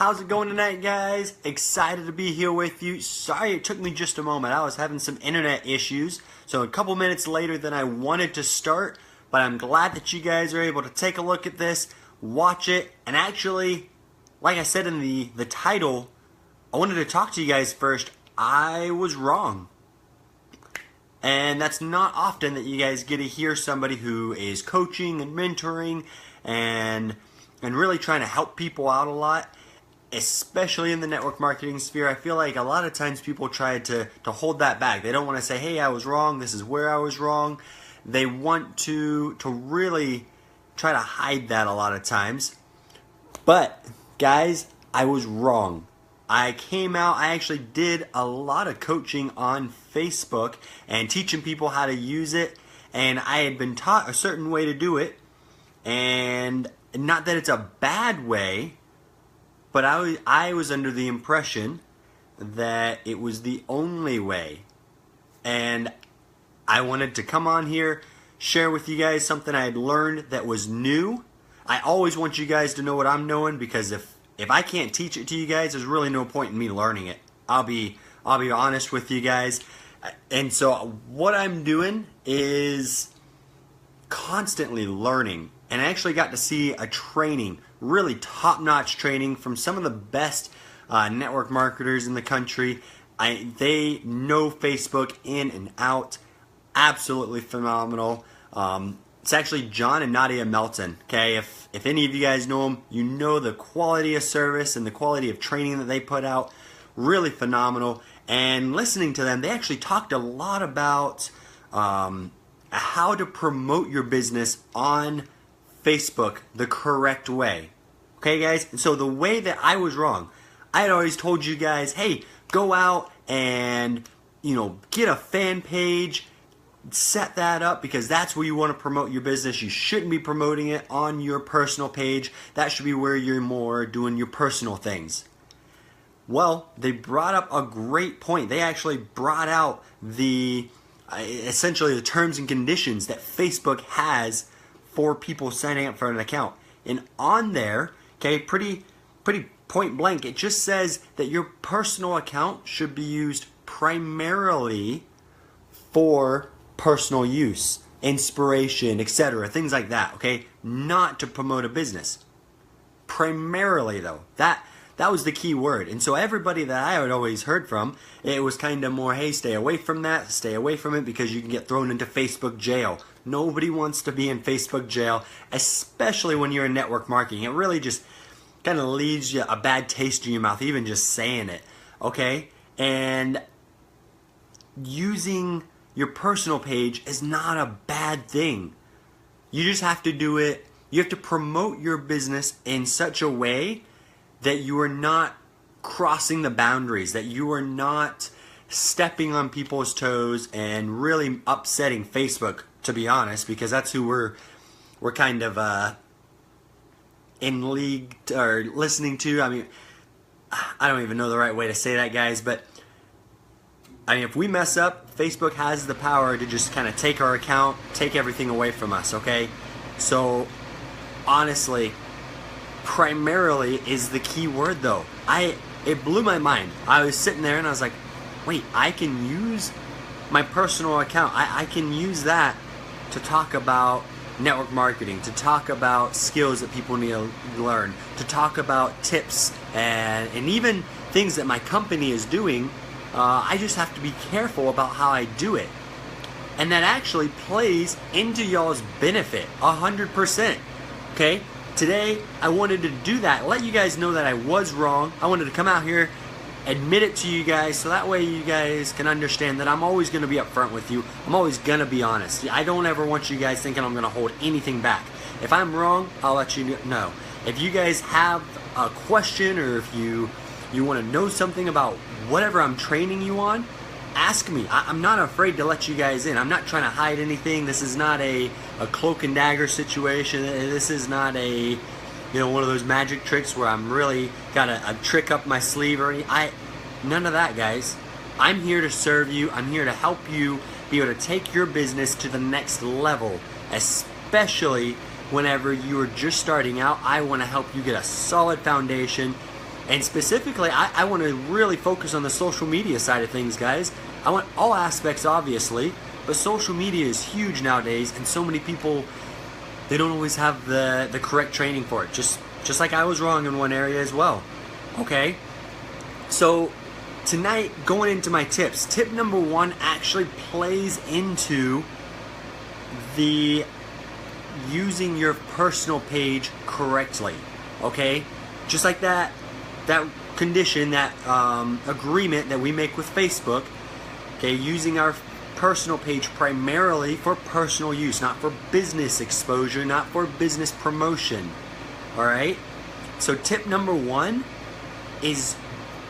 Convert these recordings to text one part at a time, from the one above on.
How's it going tonight, guys? Excited to be here with you. Sorry it took me just a moment. I was having some internet issues, so a couple minutes later than I wanted to start, but I'm glad that you guys are able to take a look at this, watch it, and actually, like I said in the title, I wanted to talk to you guys first. I was wrong. And that's not often that you guys get to hear somebody who is coaching and mentoring and really trying to help people out a lot, especially in the network marketing sphere. I feel like a lot of times people try to hold that back. They don't want to say, hey, I was wrong, this is where I was wrong. They want to really try to hide that a lot of times. But, guys, I was wrong. I came out, I actually did a lot of coaching on Facebook and teaching people how to use it, and I had been taught a certain way to do it, and not that it's a bad way, but I was under the impression that it was the only way. And I wanted to come on here, share with you guys something I had learned that was new. I always want you guys to know what I'm knowing, because if I can't teach it to you guys, there's really no point in me learning it. I'll be honest with you guys. And so what I'm doing is constantly learning. And I actually got to see a training, really top-notch training from some of the best network marketers in the country. They know Facebook in and out. Absolutely phenomenal. It's actually John and Nadia Melton. Okay, if any of you guys know them, you know the quality of service and the quality of training that they put out. Really phenomenal. And listening to them, they actually talked a lot about how to promote your business on Facebook the correct way. Okay, guys? And so the way that I was wrong, I had always told you guys, hey, go out and, get a fan page, set that up, because that's where you want to promote your business. You shouldn't be promoting it on your personal page. That should be where you're more doing your personal things. Well, they brought up a great point. They actually brought out essentially the terms and conditions that Facebook has for people signing up for an account. And on there, okay, pretty point blank, it just says that your personal account should be used primarily for personal use, inspiration, etc., things like that, okay? Not to promote a business. Primarily, though, that was the key word. And so everybody that I had always heard from, it was kind of more, hey, stay away from that, stay away from it, because you can get thrown into Facebook jail. Nobody wants to be in Facebook jail, especially when you're in network marketing. It really just kind of leaves you a bad taste in your mouth, even just saying it, okay? And using your personal page is not a bad thing. You just have to do it. You have to promote your business in such a way that you are not crossing the boundaries, that you are not stepping on people's toes and really upsetting Facebook, to be honest, because that's who we're kind of in league or listening to. I mean, I don't even know the right way to say that, guys, but I mean, if we mess up, Facebook has the power to just kind of take our account, take everything away from us, okay? So, honestly, primarily is the key word, though. It blew my mind. I was sitting there and I was like, wait, I can use my personal account. I can use that to talk about network marketing, to talk about skills that people need to learn, to talk about tips and even things that my company is doing. I just have to be careful about how I do it. And that actually plays into y'all's benefit 100%. Okay? Today, I wanted to do that, let you guys know that I was wrong. I wanted to come out here, admit it to you guys, so that way you guys can understand that I'm always going to be upfront with you. I'm always going to be honest. I don't ever want you guys thinking I'm going to hold anything back. If I'm wrong, I'll let you know. If you guys have a question, or if you want to know something about whatever I'm training you on, ask me. I'm not afraid to let you guys in. I'm not trying to hide anything. This is not a cloak and dagger situation. This is not a one of those magic tricks where I'm really got a trick up my sleeve or anything. None of that, guys. I'm here to serve you. I'm here to help you be able to take your business to the next level, especially whenever you are just starting out. I want to help you get a solid foundation And specifically, I want to really focus on the social media side of things, guys. I want all aspects, obviously, but social media is huge nowadays, and so many people, they don't always have the correct training for it. Just like I was wrong in one area as well. Okay? So tonight, going into my tips, tip number 1 actually plays into the using your personal page correctly. Okay? Just like that condition, that agreement that we make with Facebook. Okay, using our personal page primarily for personal use, not for business exposure, not for business promotion. Alright? So tip number 1 is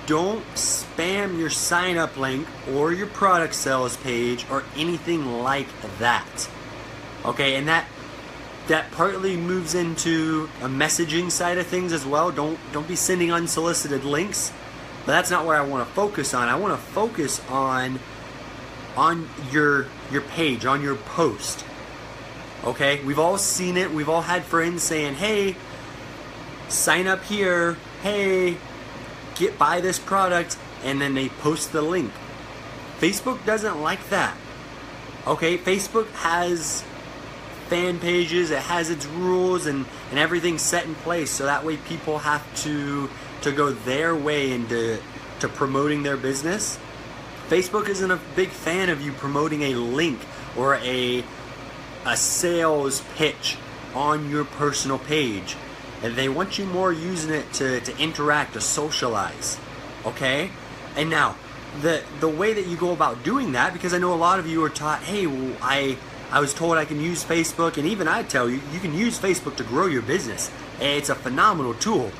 don't spam your sign up link or your product sales page or anything like that. Okay, and that partly moves into a messaging side of things as well. Don't be sending unsolicited links. But that's not where I want to focus on. I want to focus on your page, on your post. Okay? We've all seen it. We've all had friends saying, "Hey, sign up here. Hey, buy this product," and then they post the link. Facebook doesn't like that. Okay? Facebook has fan pages, it has its rules and everything set in place, so that way people have to go their way into promoting their business. Facebook isn't a big fan of you promoting a link or a sales pitch on your personal page, and they want you more using it to interact, to socialize. Okay? And now the way that you go about doing that, because I know a lot of you are taught, "Hey, well, I was told I can use Facebook," and even I tell you, you can use Facebook to grow your business. It's a phenomenal tool.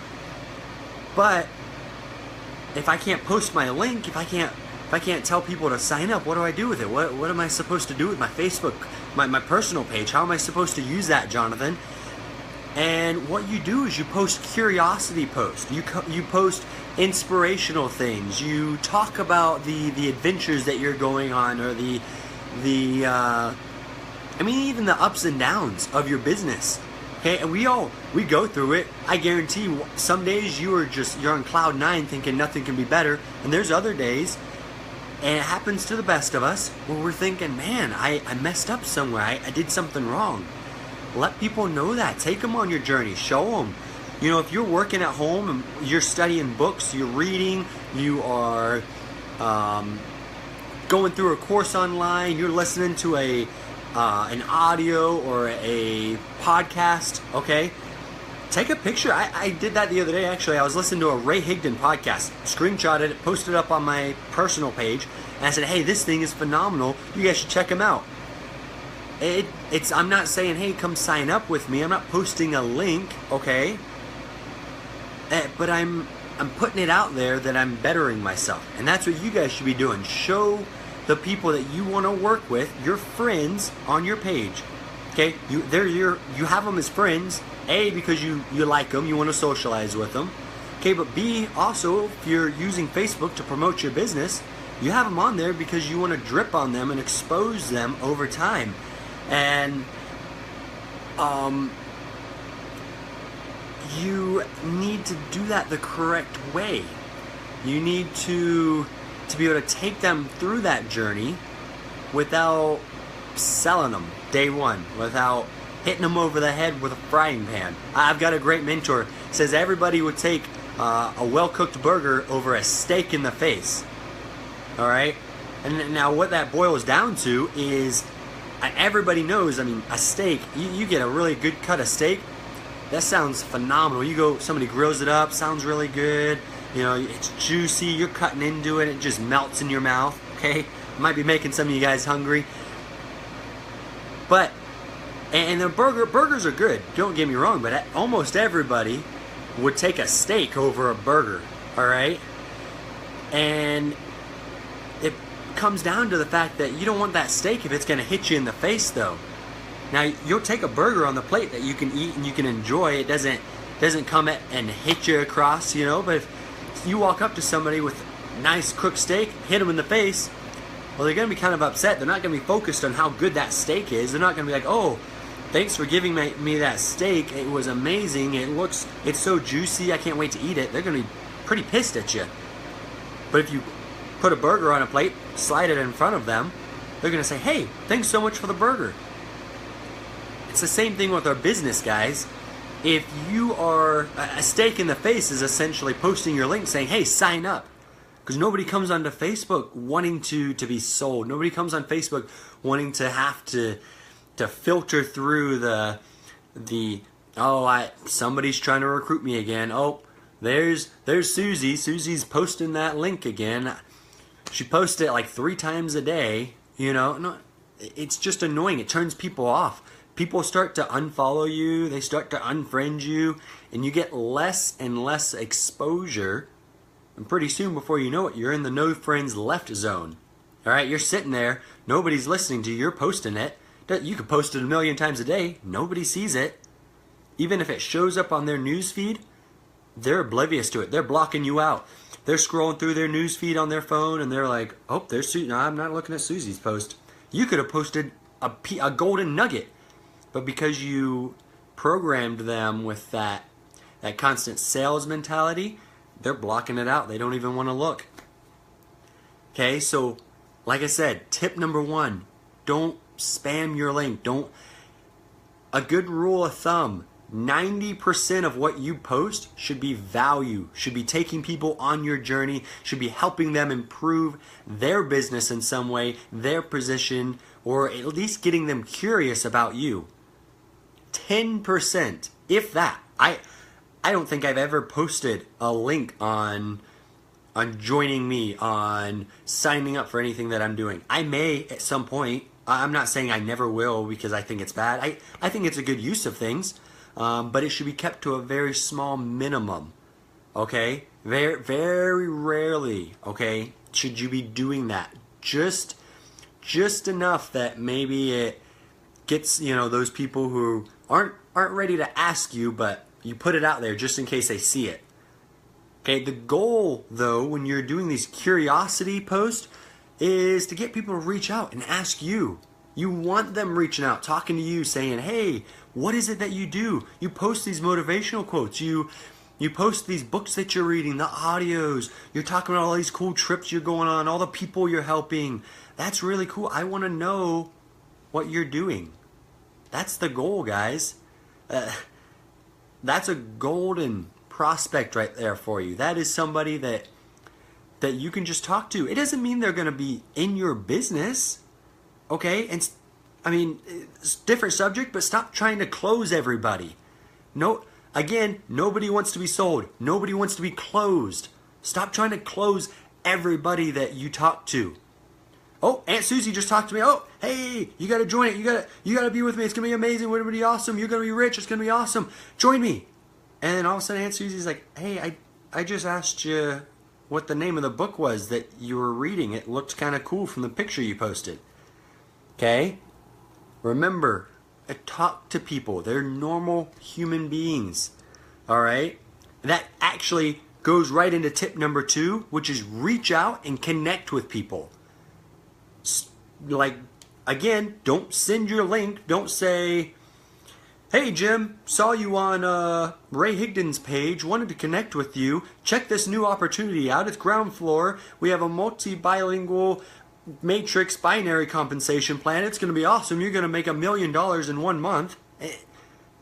But if I can't post my link, if I can't tell people to sign up, what do I do with it? What am I supposed to do with my Facebook, my personal page? How am I supposed to use that, Jonathan? And what you do is you post curiosity posts. You post inspirational things. You talk about the adventures that you're going on, or even the ups and downs of your business. Okay, and we go through it. I guarantee you, some days you're on cloud 9 thinking nothing can be better, and there's other days, and it happens to the best of us, where we're thinking, "Man, I messed up somewhere. I did something wrong." Let people know that. Take them on your journey. Show them. You know, if you're working at home and you're studying books, you're reading, you are going through a course online, you're listening to an audio or a podcast, okay? Take a picture. I did that the other day, actually. I was listening to a Ray Higdon podcast, screenshotted it, posted it up on my personal page, and I said, "Hey, this thing is phenomenal. You guys should check him out." I'm not saying, "Hey, come sign up with me." I'm not posting a link, okay? But I'm putting it out there that I'm bettering myself. And that's what you guys should be doing. Show the people that you want to work with, your friends, on your page. Okay? You have them as friends, A, because you like them, you want to socialize with them. Okay, but B, also, if you're using Facebook to promote your business, you have them on there because you want to drip on them and expose them over time. And you need to do that the correct way. You need to be able to take them through that journey without selling them day one, without hitting them over the head with a frying pan. I've got a great mentor, says everybody would take a well-cooked burger over a steak in the face. All right? And now what that boils down to is, everybody knows, a steak, you get a really good cut of steak, that sounds phenomenal. Somebody grills it up, sounds really good. You know, it's juicy, you're cutting into it, it just melts in your mouth, okay? Might be making some of you guys hungry. But, and the burgers are good, don't get me wrong, but almost everybody would take a steak over a burger, all right? And it comes down to the fact that you don't want that steak if it's going to hit you in the face, though. Now, you'll take a burger on the plate that you can eat and you can enjoy. It doesn't come and hit you across, you know, but if you walk up to somebody with nice cooked steak, hit them in the face, well, they're going to be kind of upset. They're not going to be focused on how good that steak is. They're not going to be like, "Oh, thanks for giving me that steak. It was amazing. It's so juicy. I can't wait to eat it." They're going to be pretty pissed at you. But if you put a burger on a plate, slide it in front of them, they're going to say, hey, thanks so much for the burger. It's the same thing with our business, guys. If you are, a steak in the face is essentially posting your link saying, hey, sign up. Because nobody comes onto Facebook wanting to be sold. Nobody comes on Facebook wanting to have to filter through somebody's trying to recruit me again. Oh, there's Susie. Susie's posting that link again. She posts it like 3 times a day. You know, no, it's just annoying. It turns people off. People start to unfollow you. They start to unfriend you, and you get less and less exposure. And pretty soon, before you know it, you're in the no friends left zone. All right, you're sitting there. Nobody's listening to you. You're posting it. You could post it 1,000,000 times a day. Nobody sees it. Even if it shows up on their news feed, they're oblivious to it. They're blocking you out. They're scrolling through their news feed on their phone, and they're like, oh, there's Susie. No, I'm not looking at Susie's post. You could have posted a golden nugget. But because you programmed them with that constant sales mentality, they're blocking it out. They don't even want to look. Okay, so like I said, tip number 1, don't spam your link. A good rule of thumb, 90% of what you post should be value, should be taking people on your journey, should be helping them improve their business in some way, their position, or at least getting them curious about you. 10%, if that. I don't think I've ever posted a link on joining me, on signing up for anything that I'm doing. I may at some point. I'm not saying I never will because I think it's bad. I think it's a good use of things, but it should be kept to a very small minimum. Okay? Very, very rarely, okay, should you be doing that. Just enough that maybe it gets, those people who aren't ready to ask you, but you put it out there just in case they see it. Okay, the goal, though, when you're doing these curiosity posts, is to get people to reach out and ask you. You want them reaching out, talking to you, saying, hey, what is it that you do? You post these motivational quotes. You post these books that you're reading, the audios. You're talking about all these cool trips you're going on, all the people you're helping. That's really cool. I want to know what you're doing. That's the goal, guys. That's a golden prospect right there for you. That is somebody that you can just talk to. It doesn't mean they're going to be in your business, okay? And I mean, it's a different subject, but stop trying to close everybody. No, again, nobody wants to be sold. Nobody wants to be closed. Stop trying to close everybody that you talk to. Oh, Aunt Susie just talked to me. Oh, hey, you got to join it. You got to be with me. It's going to be amazing. It's going to be awesome. You're going to be rich. It's going to be awesome. Join me. And then all of a sudden Aunt Susie's like, hey, I just asked you what the name of the book was that you were reading. It looked kind of cool from the picture you posted. Okay? Remember, talk to people. They're normal human beings. All right? That actually goes right into tip number 2, which is reach out and connect with people. Like, again, don't send your link. Don't say, hey, Jim, saw you on Ray Higdon's page, wanted to connect with you. Check this new opportunity out. It's ground floor. We have a multi-bilingual matrix binary compensation plan. It's going to be awesome. You're going to make $1 million in 1 month.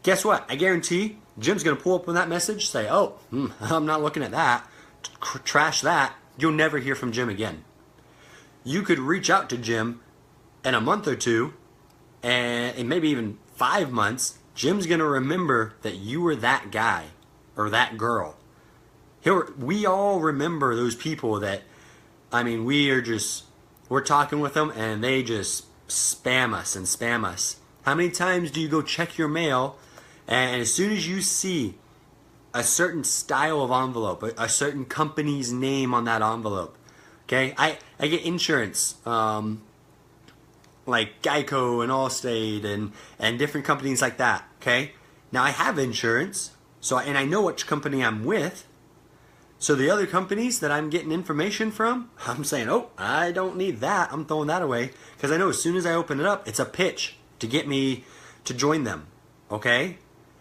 Guess what? I guarantee Jim's going to pull up on that message, say, oh, I'm not looking at that. Trash that. You'll never hear from Jim again. You could reach out to Jim in a month or two, and maybe even 5 months. Jim's going to remember that you were that guy or that girl. We all remember those people that, I mean, we're talking with them and they just spam us. How many times do you go check your mail and as soon as you see a certain style of envelope, a certain company's name on that envelope, okay? I get insurance, like Geico and Allstate and different companies like that, okay? Now I have insurance, and I know which company I'm with. So the other companies that I'm getting information from, I'm saying, oh, I don't need that. I'm throwing that away because I know as soon as I open it up, it's a pitch to get me to join them, okay?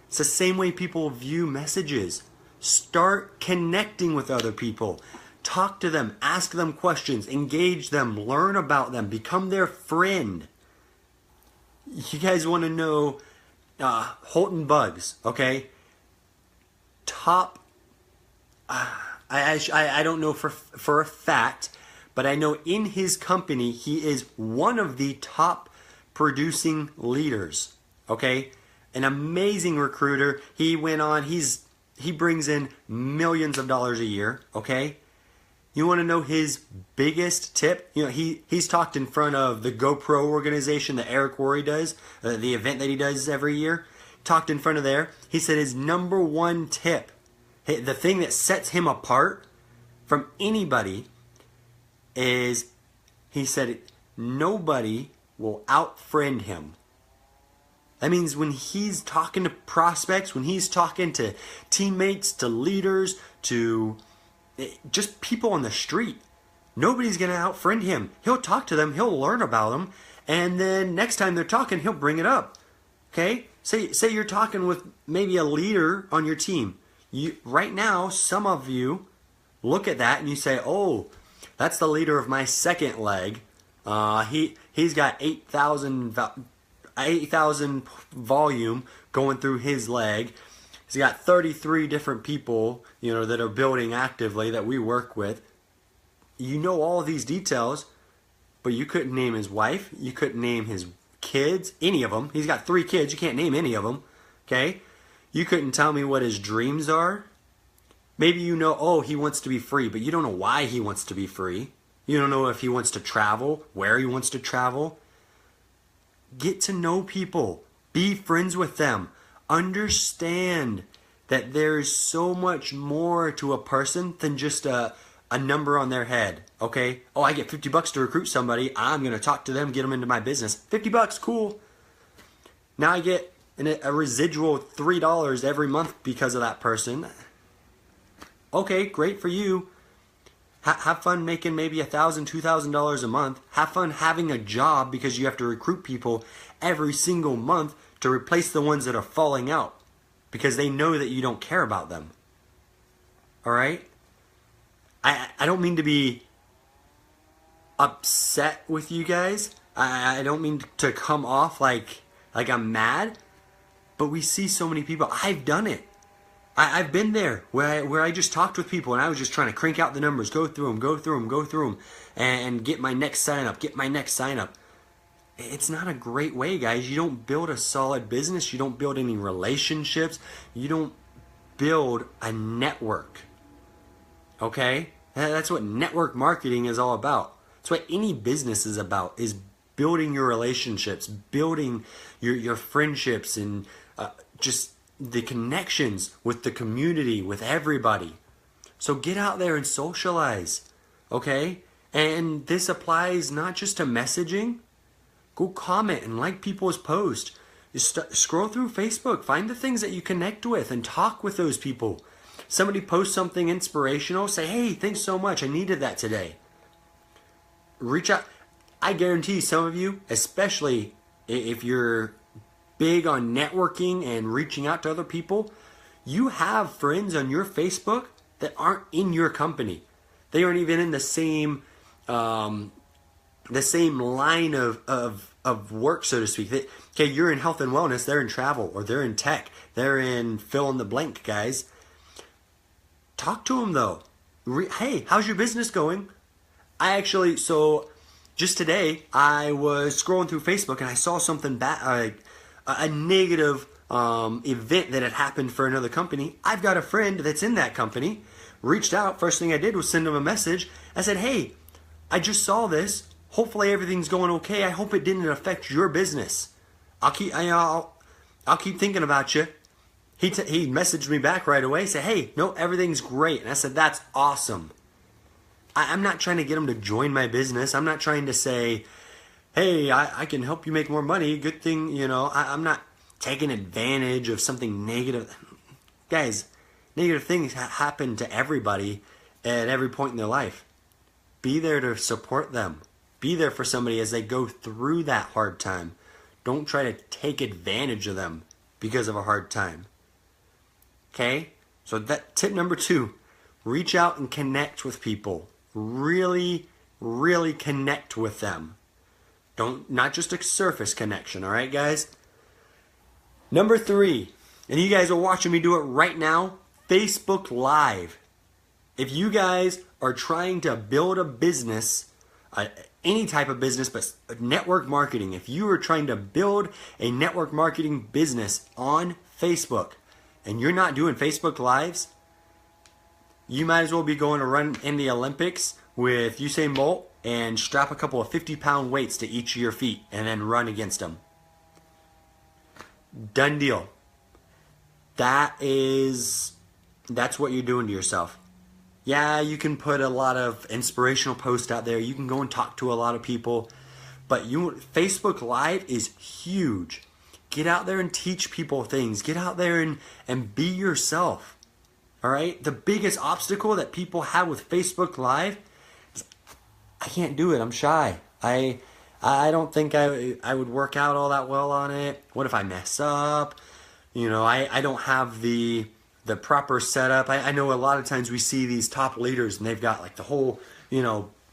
It's the same way people view messages. Start connecting with other people. Talk to them, ask them questions, engage them, learn about them, become their friend. You guys want to know Holton Bugs, okay? Top, I don't know for a fact, but I know in his company he is one of the top producing leaders, okay? An amazing recruiter. He went on, he brings in millions of dollars a year, okay? You want to know his biggest tip? You know, he's talked in front of the GoPro organization that Eric Worre does, the event that he does every year. Talked in front of there. He said his number one tip, the thing that sets him apart from anybody is, he said, nobody will out-friend him. That means when he's talking to prospects, when he's talking to teammates, to leaders, to just people on the street, nobody's going to out-friend him. He'll talk to them, he'll learn about them, and then next time they're talking, he'll bring it up. Okay? Say you're talking with maybe a leader on your team. Right now, some of you look at that and you say, oh, that's the leader of my second leg. He's got 8,000 volume going through his leg. He's got 33 different people, you know, that are building actively that we work with. You know all of these details, but you couldn't name his wife. You couldn't name his kids, any of them. He's got 3 kids. You can't name any of them. Okay? You couldn't tell me what his dreams are. Maybe you know, oh, he wants to be free, but you don't know why he wants to be free. You don't know if he wants to travel, where he wants to travel. Get to know people. Be friends with them. Understand that there's so much more to a person than just a number on their head. Okay? Oh, I get $50 to recruit somebody. I'm going to talk to them, get them into my business. $50, cool. Now I get a residual $3 every month because of that person. Okay, great for you. Have fun making maybe $1,000, $2,000 a month. Have fun having a job because you have to recruit people every single month to replace the ones that are falling out because they know that you don't care about them. All right? I don't mean to be upset with you guys. I don't mean to come off like I'm mad, but we see so many people. I've done it. I've been there where I just talked with people and I was just trying to crank out the numbers, go through them, and get my next sign up, It's not a great way, guys. You don't build a solid business. You don't build any relationships. You don't build a network. Okay? That's what network marketing is all about. That's what any business is about, is building your relationships, building your friendships, and just the connections with the community, with everybody. So get out there and socialize, okay? And this applies not just to messaging. Go comment and like people's posts. Scroll through Facebook, find the things that you connect with and talk with those people. Somebody posts something inspirational, say, hey, thanks so much, I needed that today. Reach out. I guarantee some of you, especially if you're big on networking and reaching out to other people, you have friends on your Facebook that aren't in your company. They aren't even in the same line of work, so to speak. Okay, you're in health and wellness, they're in travel, or they're in tech, they're in fill in the blank, guys. Talk to them though. Hey, how's your business going? So just today I was scrolling through Facebook and I saw something a negative event that had happened for another company. I've got a friend that's in that company. Reached out. First thing I did was send him a message. I said, hey, I just saw this. Hopefully everything's going okay. I hope it didn't affect your business. I'll keep thinking about you. He messaged me back right away. Said, hey, no, everything's great. And I said, that's awesome. I'm not trying to get him to join my business. I'm not trying to say, hey, I can help you make more money. Good thing, I'm not taking advantage of something negative. Guys, negative things happen to everybody at every point in their life. Be there to support them. Be there for somebody as they go through that hard time. Don't try to take advantage of them because of a hard time. Okay? So that tip number 2, reach out and connect with people. Really, really connect with them. Not just a surface connection, all right, guys? Number 3, and you guys are watching me do it right now, Facebook Live. If you guys are trying to build a business, any type of business, but network marketing, if you are trying to build a network marketing business on Facebook and you're not doing Facebook Lives, you might as well be going to run in the Olympics with Usain Bolt and strap a couple of 50-pound weights to each of your feet and then run against them. Done deal. That's what you're doing to yourself. Yeah, you can put a lot of inspirational posts out there. You can go and talk to a lot of people. But Facebook Live is huge. Get out there and teach people things. Get out there and be yourself. All right? The biggest obstacle that people have with Facebook Live is, I can't do it. I'm shy. I don't think I would work out all that well on it. What if I mess up? I don't have the proper setup. I know a lot of times we see these top leaders and they've got like the whole,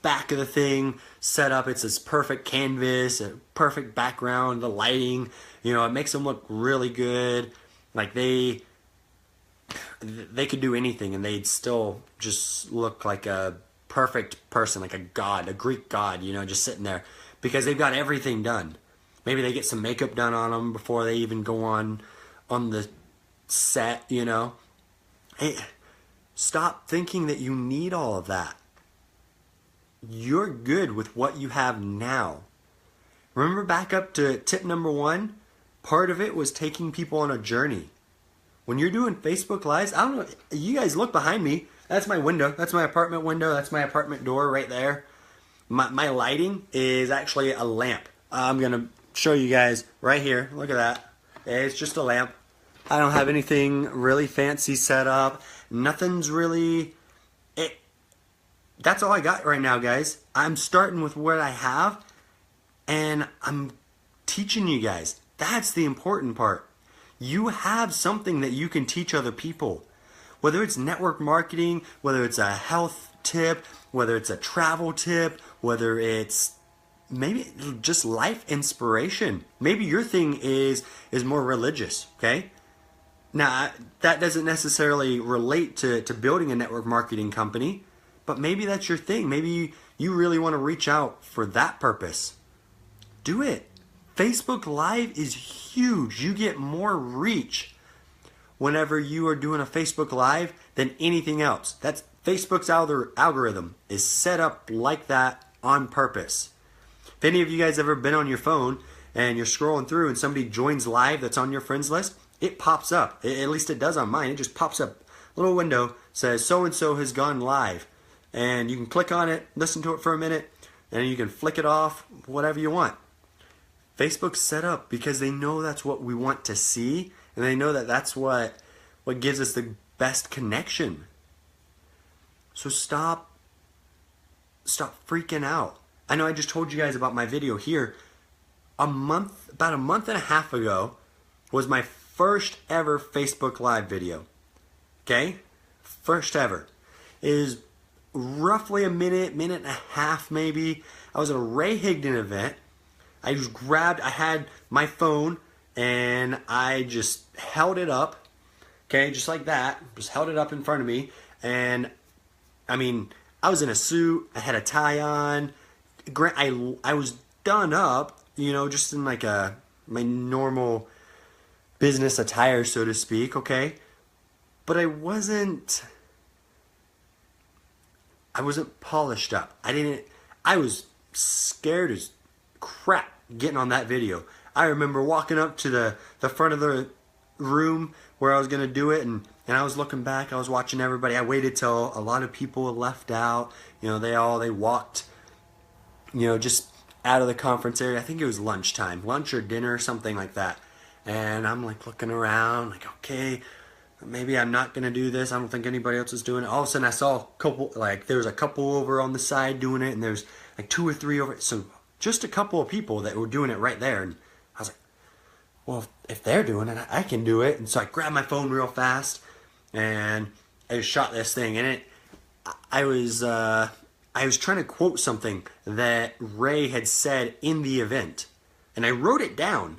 back of the thing set up. It's this perfect canvas, a perfect background, the lighting, it makes them look really good. Like they could do anything and they'd still just look like a perfect person, like a god, a Greek god, just sitting there because they've got everything done. Maybe they get some makeup done on them before they even go on the set, Hey, stop thinking that you need all of that. You're good with what you have now. Remember back up to tip number 1? Part of it was taking people on a journey. When you're doing Facebook Lives, I don't know, you guys look behind me. That's my window. That's my apartment window. That's my apartment door right there. My lighting is actually a lamp. I'm going to show you guys right here. Look at that. It's just a lamp. I don't have anything really fancy set up. Nothing's really... That's all I got right now, guys. I'm starting with what I have, and I'm teaching you guys. That's the important part. You have something that you can teach other people. Whether it's network marketing, whether it's a health tip, whether it's a travel tip, whether it's maybe just life inspiration. Maybe your thing is more religious, okay? Now, that doesn't necessarily relate to building a network marketing company, but maybe that's your thing. Maybe you really want to reach out for that purpose. Do it. Facebook Live is huge. You get more reach whenever you are doing a Facebook Live than anything else. That's Facebook's algorithm is set up like that on purpose. If any of you guys ever been on your phone and you're scrolling through and somebody joins live that's on your friends list, it pops up. At least it does on mine. It just pops up. A little window says so-and-so has gone live. And you can click on it, listen to it for a minute, and you can flick it off, whatever you want. Facebook's set up because they know that's what we want to see, and they know that that's what gives us the best connection. So stop freaking out. I know I just told you guys about my video here. About a month and a half ago was my first ever Facebook Live video. Okay? First ever. It is roughly a minute and a half maybe. I was at a Ray Higdon event. I had my phone and I just held it up. Okay, just like that. Just held it up in front of me. And I mean, I was in a suit. I had a tie on. I was done up, just in like my normal business attire, so to speak, okay? But I wasn't polished up. I was scared as crap getting on that video. I remember walking up to the front of the room where I was going to do it, and I was looking back. I was watching everybody. I waited till a lot of people had left out. They walked, just out of the conference area. I think it was lunchtime, lunch or dinner, something like that. And I'm like looking around, like, okay, maybe I'm not going to do this. I don't think anybody else is doing it. All of a sudden I saw a couple, there was a couple over on the side doing it, and there's like 2 or 3 over. So just a couple of people that were doing it right there. And I was like, well, if they're doing it, I can do it. And so I grabbed my phone real fast and I shot this thing, and I was trying to quote something that Ray had said in the event, and I wrote it down.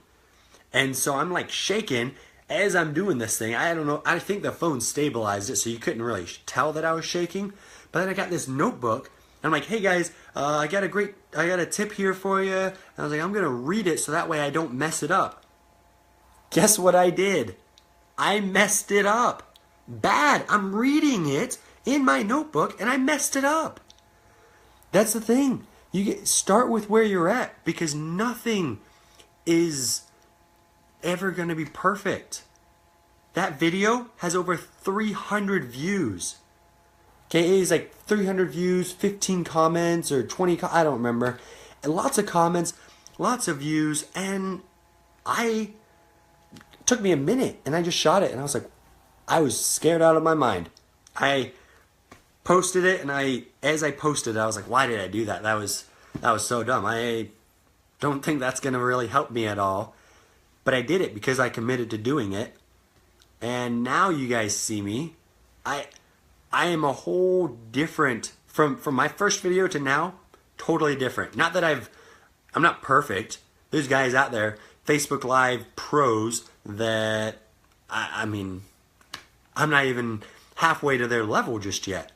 And so I'm like shaking as I'm doing this thing. I don't know, I think the phone stabilized it so you couldn't really tell that I was shaking. But then I got this notebook, and I'm like, hey guys, I got a tip here for you. And I was like, I'm gonna read it so that way I don't mess it up. Guess what I did? I messed it up. Bad. I'm reading it in my notebook and I messed it up. That's the thing. Start with where you're at, because nothing is ever going to be perfect. That video has over 300 views. Okay, it's like 300 views, 15 comments, or 20, I don't remember. And lots of comments, lots of views, and it took me a minute, and I just shot it, and I was scared out of my mind. I posted it, and as I posted it, I was like, why did I do that? That was so dumb. I don't think that's going to really help me at all. But I did it because I committed to doing it. And now you guys see me. I am a whole different, from my first video to now, totally different. Not that I'm not perfect. There's guys out there, Facebook Live pros, that, I mean, I'm not even halfway to their level just yet.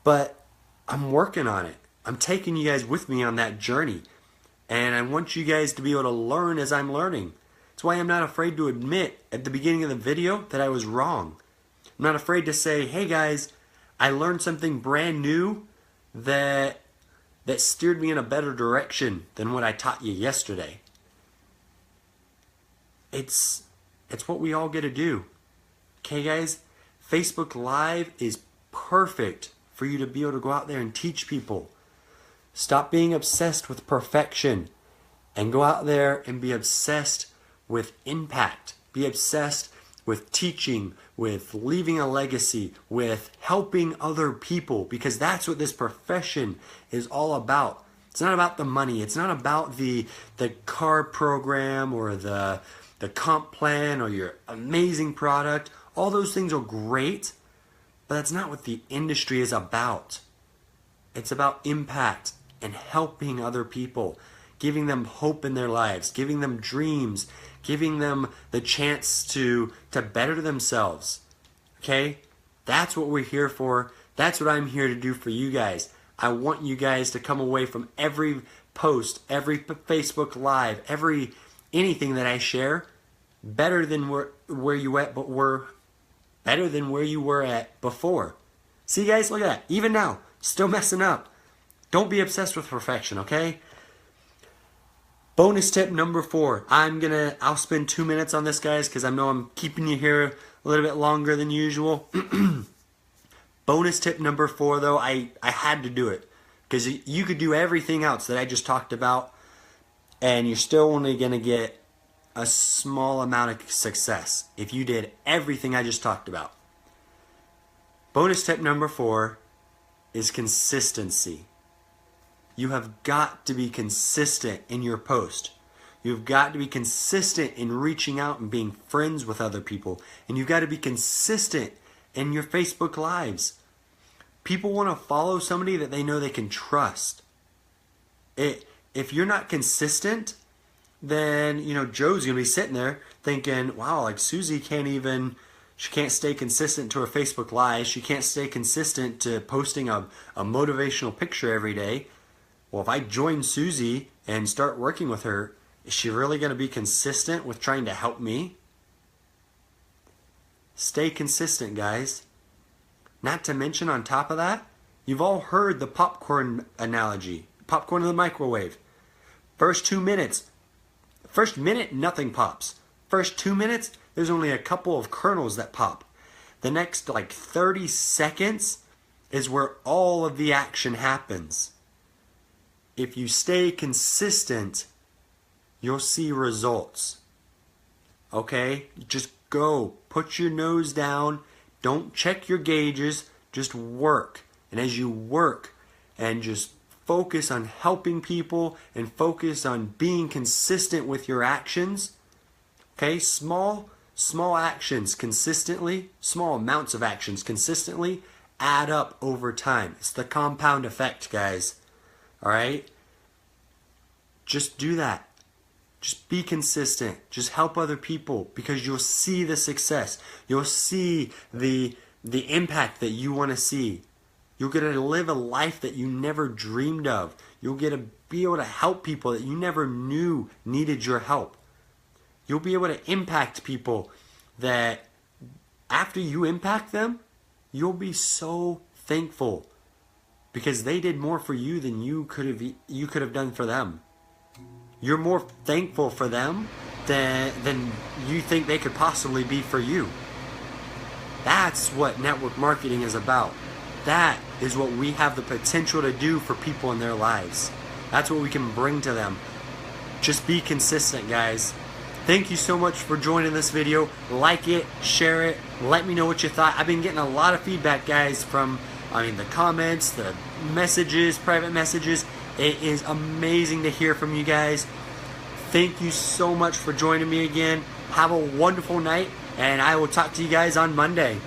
But I'm working on it. I'm taking you guys with me on that journey. And I want you guys to be able to learn as I'm learning. That's why I'm not afraid to admit at the beginning of the video that I was wrong. I'm not afraid to say, hey guys, I learned something brand new that steered me in a better direction than what I taught you yesterday. It's what we all get to do. Okay guys, Facebook Live is perfect for you to be able to go out there and teach people. Stop being obsessed with perfection and go out there and be obsessed with impact. Be obsessed with teaching, with leaving a legacy, with helping other people, because that's what this profession is all about. It's not about the money. It's not about the car program or the comp plan or your amazing product. All those things are great, but that's not what the industry is about. It's about impact and helping other people, giving them hope in their lives, giving them dreams, giving them the chance to better themselves. Okay? That's what we're here for. That's what I'm here to do for you guys. I want you guys to come away from every post, every Facebook Live, anything that I share better than where you at, but we're better than where you were at before. See guys, look at that. Even now, still messing up. Don't be obsessed with perfection, okay? Bonus tip number 4. I'll spend 2 minutes on this, guys, because I know I'm keeping you here a little bit longer than usual. Bonus tip number 4, though, I had to do it. Because you could do everything else that I just talked about, and you're still only going to get a small amount of success if you did everything I just talked about. Bonus tip number 4 is consistency. You have got to be consistent in your post. You've got to be consistent in reaching out and being friends with other people. And you've got to be consistent in your Facebook Lives. People want to follow somebody that they know they can trust. If you're not consistent, then, Joe's going to be sitting there thinking, wow, like Susie she can't stay consistent to her Facebook Live. She can't stay consistent to posting a motivational picture every day. Well, if I join Susie and start working with her, is she really going to be consistent with trying to help me? Stay consistent, guys. Not to mention, on top of that, you've all heard the popcorn analogy. Popcorn in the microwave. First minute, nothing pops. First 2 minutes, there's only a couple of kernels that pop. The next 30 seconds is where all of the action happens. If you stay consistent, you'll see results. Okay? Just go. Put your nose down. Don't check your gauges. Just work. And as you work and just focus on helping people and focus on being consistent with your actions, okay? Small Small actions consistently, small amounts of actions consistently add up over time. It's the compound effect, guys. All right? Just do that. Just be consistent. Just help other people, because you'll see the success. You'll see the impact that you want to see. You'll get to live a life that you never dreamed of. You'll get to be able to help people that you never knew needed your help. You'll be able to impact people that after you impact them, you'll be so thankful because they did more for you than you could have done for them. You're more thankful for them than you think they could possibly be for you. That's what network marketing is about. That is what we have the potential to do for people in their lives. That's what we can bring to them. Just be consistent, guys. Thank you so much for joining this video. Like it, share it, let me know what you thought. I've been getting a lot of feedback, guys, from the comments, the messages, private messages. It is amazing to hear from you guys. Thank you so much for joining me again. Have a wonderful night, and I will talk to you guys on Monday.